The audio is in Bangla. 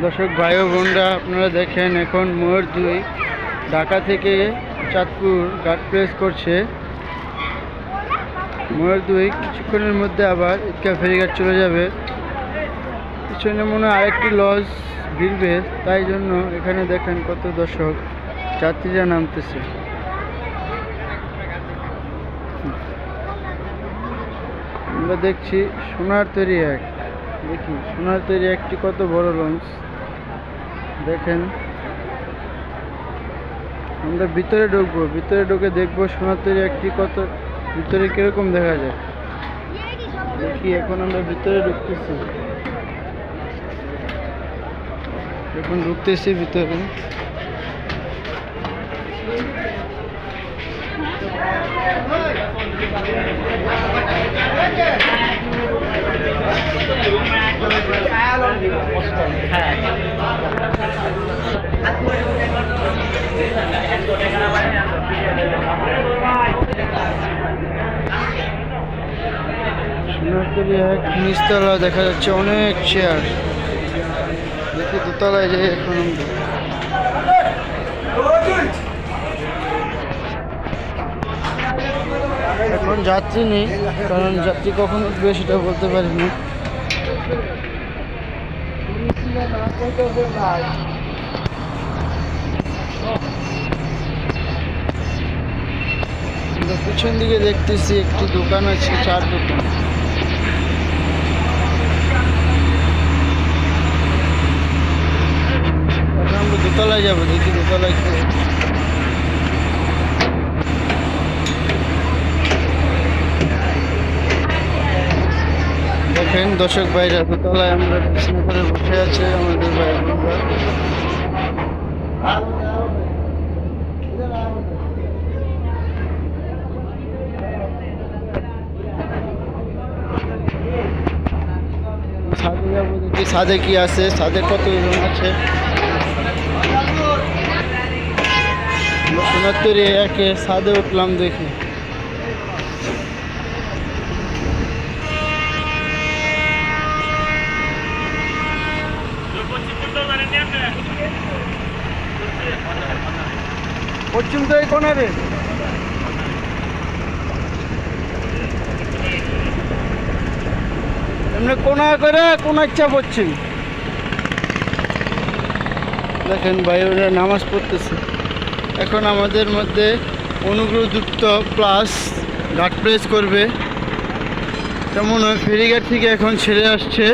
দর্শক ভাই ও বোনরা, আপনারা দেখেন এখন ময়ূর 2 ঢাকা থেকে চাঁদপুর ঘাট প্রেস করছে। ময়ূর 2 কিছুক্ষণের মধ্যে আবার ঈদগাহ ফেরিঘাট চলে যাবে। পিছনে মনে হয় আরেকটি লঞ্চ ভিড়বে, তাই জন্য এখানে দেখেন কত দর্শক যাত্রীরা নামতেছে। আমরা দেখছি সোনার তৈরি এক, দেখি সোনার তৈরি একটি কত বড় লঞ্চ। দেখেন আমরা ভিতরে ঢুকবো, ভিতরে ঢুকে দেখবো সোনার তৈরি একটি কত ভিতরে কিরকম দেখা যায়। দেখি এখন আমরা ভিতরে ঢুকতেছি, এখন ঢুকতেছি ভিতরে। সোনারতরী এক নিচতলা দেখা যাচ্ছে অনেক চেয়ার। দেখি দোতলায় যাই এখন। এখন যাত্রী নেই, কারণ যাত্রী কখন উঠবে সেটা বলতে পারি না। পিছন দিকে দেখতেছি একটি দোকান আছে, চার দোকান। এখন আমরা দোতলায় যাবো, দেখি দোতলায় কি। দেখেন দর্শক ভাইরা, দোতলায় আমরা বিছানা করে বসে আছে আমাদের ভাই বোনরা। ছাদে যাবো, দেখি ছাদে কি আছে, ছাদে কতজন আছে। সোনারতরী একে ছাদে উঠলাম, দেখি পশ্চিম তো এই কোনারে। এমনি কোনা করে কোন ইচ্ছা পড়ছি। দেখেন ভাই ওরা নামাজ পড়তেছে। এখন আমাদের মধ্যে অনুগ্রহযুক্ত প্লাস ঘাট প্রেস করবে, তেমন ফেরিঘাট থেকে এখন ছেড়ে আসছে।